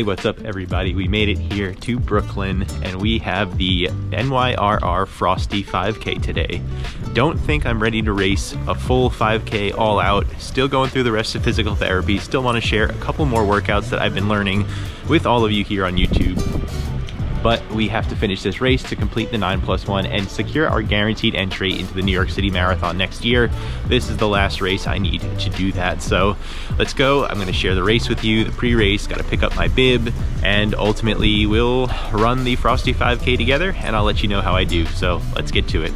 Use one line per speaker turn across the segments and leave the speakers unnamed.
Hey, what's up everybody? We made it here to Brooklyn and we have the NYRR Frosty 5K today. Don't think I'm ready to race a full 5K all out. Still going through the rest of physical therapy. Still want to share a couple more workouts that I've been learning with all of you here on YouTube. But we have to finish this race to complete the 9+1 and secure our guaranteed entry into the New York City Marathon next year. This is the last race I need to do that. So let's go. I'm gonna share the race with you, the pre-race, gotta pick up my bib, and ultimately we'll run the Frosty 5K together and I'll let you know how I do. So let's get to it.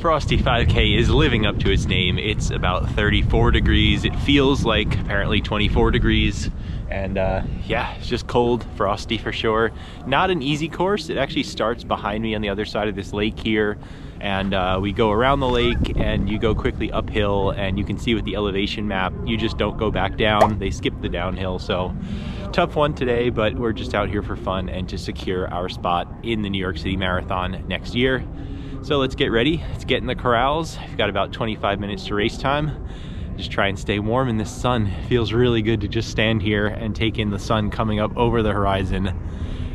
Frosty 5K is living up to its name. It's about 34 degrees. It feels like apparently 24 degrees. And yeah, it's just cold, frosty for sure. Not an easy course. It actually starts behind me on the other side of this lake here. And we go around the lake and you go quickly uphill, and you can see with the elevation map, you just don't go back down. They skip the downhill. So tough one today, but we're just out here for fun and to secure our spot in the New York City Marathon next year. So let's get ready, let's get in the corrals. I've got about 25 minutes to race time. Just try and stay warm in this sun. It feels really good to just stand here and take in the sun coming up over the horizon.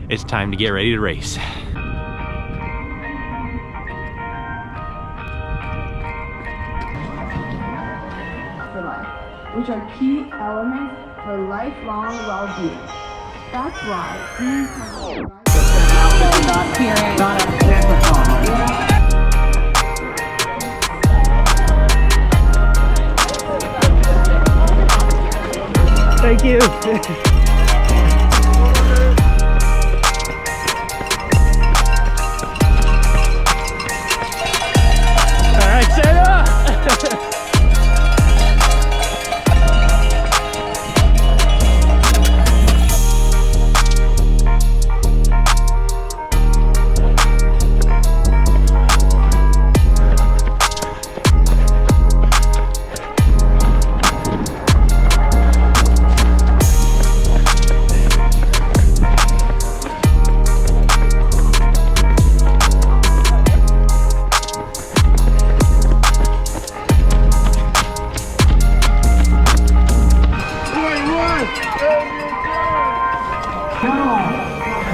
It's time to get ready to race.
For life, which are key elements for lifelong well-being. That's why
Thank you. All right, Sarah.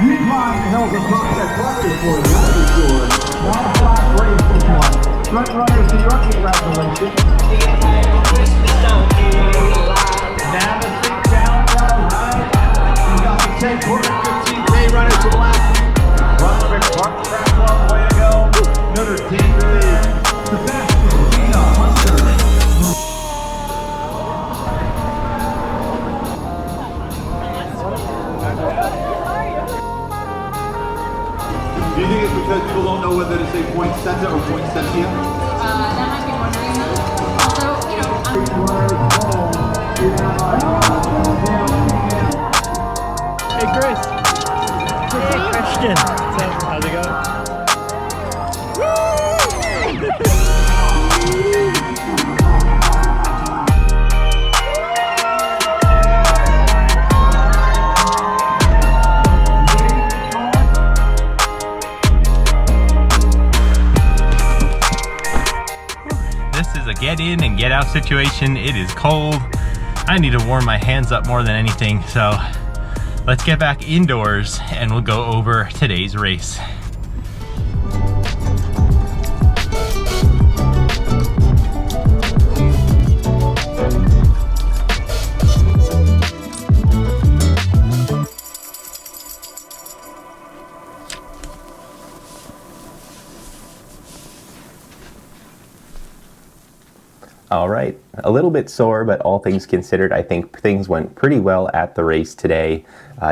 You climb the hills of Brooklyn for you, that's for sure. Not a flat race this one. Front runners, New York, congratulations. Now the big challenge on the right. You got the 10 quarter 15K runners from last week. Rutherford Park Track Club, way to go. Notre Dame there. Sebastian, Gina, Hunter. Do you think it's because people don't know whether to say poinsettia or poinsettia?
That might be one reason. Also, you know,
Hey Chris. Hey Christian. How's it going? Get in and get out situation. It is cold. I need to warm my hands up more than anything. So let's get back indoors and we'll go over today's race. All right, a little bit sore, but all things considered, I think things went pretty well at the race today.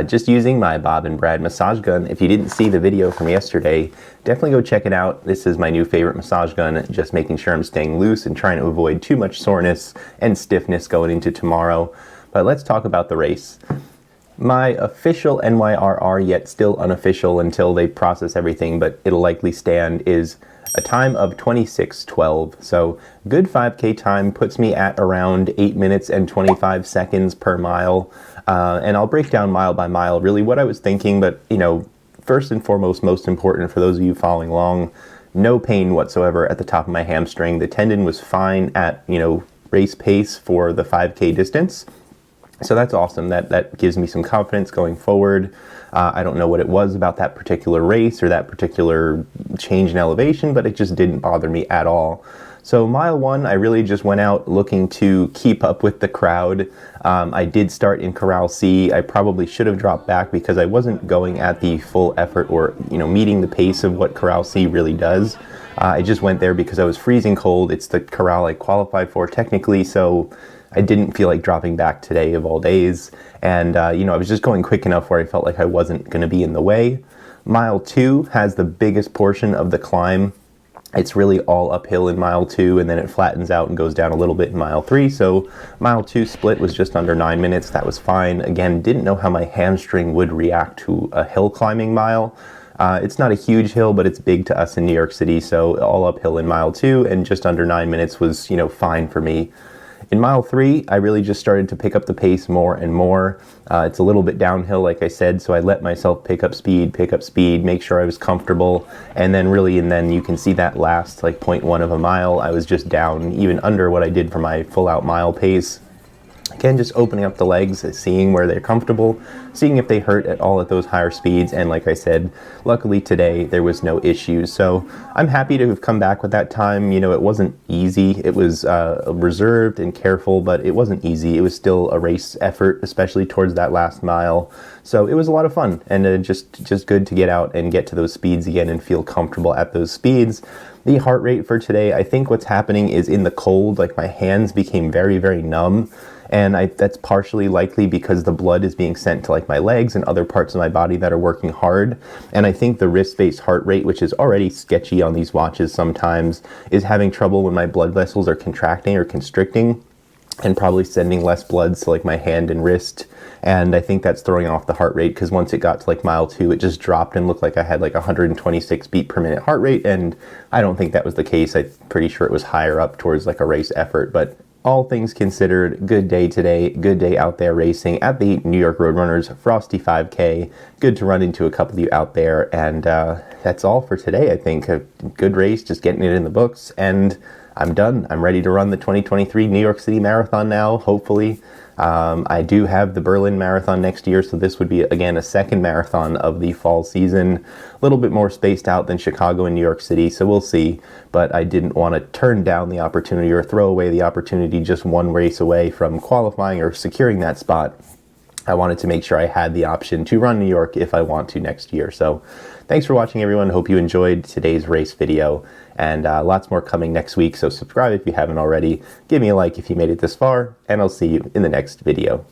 Just using my Bob and Brad massage gun. If you didn't see the video from yesterday, definitely go check it out. This is my new favorite massage gun, just making sure I'm staying loose and trying to avoid too much soreness and stiffness going into tomorrow. But let's talk about the race. My official NYRR, yet still unofficial until they process everything, but it'll likely stand, is a time of 26:12. So good 5K time, puts me at around 8 minutes and 25 seconds per mile. And I'll break down mile by mile really what I was thinking, but you know, first and foremost, most important for those of you following along, no pain whatsoever at the top of my hamstring. The tendon was fine at, you know, race pace for the 5K distance. So that's awesome. That gives me some confidence going forward. I don't know what it was about that particular race or that particular change in elevation, but it just didn't bother me at all. So mile one, I really just went out looking to keep up with the crowd. I did start in Corral C. I probably should have dropped back because I wasn't going at the full effort or, you know, meeting the pace of what Corral C really does. I just went there because I was freezing cold. It's the corral I qualified for technically, so I didn't feel like dropping back today of all days. And, you know, I was just going quick enough where I felt like I wasn't going to be in the way. Mile 2 has the biggest portion of the climb. It's really all uphill in mile 2, and then it flattens out and goes down a little bit in mile 3. So mile 2 split was just under 9 minutes. That was fine. Again, didn't know how my hamstring would react to a hill climbing mile. It's not a huge hill, but it's big to us in New York City. So all uphill in mile 2 and just under 9 minutes was, you know, fine for me. In mile 3, I really just started to pick up the pace more and more. It's a little bit downhill, like I said, so I let myself pick up speed, make sure I was comfortable, and then you can see that last like 0.1 of a mile, I was just down even under what I did for my full out mile pace. Again, just opening up the legs, seeing where they're comfortable, seeing if they hurt at all at those higher speeds, and like I said, luckily today there was no issues. So I'm happy to have come back with that time. You know, it wasn't easy. It was reserved and careful, but it wasn't easy. It was still a race effort, especially towards that last mile. So it was a lot of fun, and just good to get out and get to those speeds again and feel comfortable at those speeds. The heart rate for today, I think what's happening is in the cold, like my hands became very, very numb. And that's partially likely because the blood is being sent to like my legs and other parts of my body that are working hard. And I think the wrist-based heart rate, which is already sketchy on these watches sometimes, is having trouble when my blood vessels are contracting or constricting and probably sending less blood to like my hand and wrist. And I think that's throwing off the heart rate because once it got to like mile 2, it just dropped and looked like I had like 126 beat per minute heart rate. And I don't think that was the case. I'm pretty sure it was higher up towards like a race effort, but all things considered, good day today, good day out there racing at the New York Roadrunners Frosty 5K. Good to run into a couple of you out there, and that's all for today, I think. A good race, just getting it in the books, and I'm done. I'm ready to run the 2023 New York City Marathon now, hopefully. I do have the Berlin Marathon next year, so this would be, again, a second marathon of the fall season. A little bit more spaced out than Chicago and New York City, so we'll see. But I didn't want to turn down the opportunity or throw away the opportunity just one race away from qualifying or securing that spot. I wanted to make sure I had the option to run New York if I want to next year. So thanks for watching, everyone. Hope you enjoyed today's race video, and lots more coming next week. So subscribe if you haven't already. Give me a like if you made it this far, and I'll see you in the next video.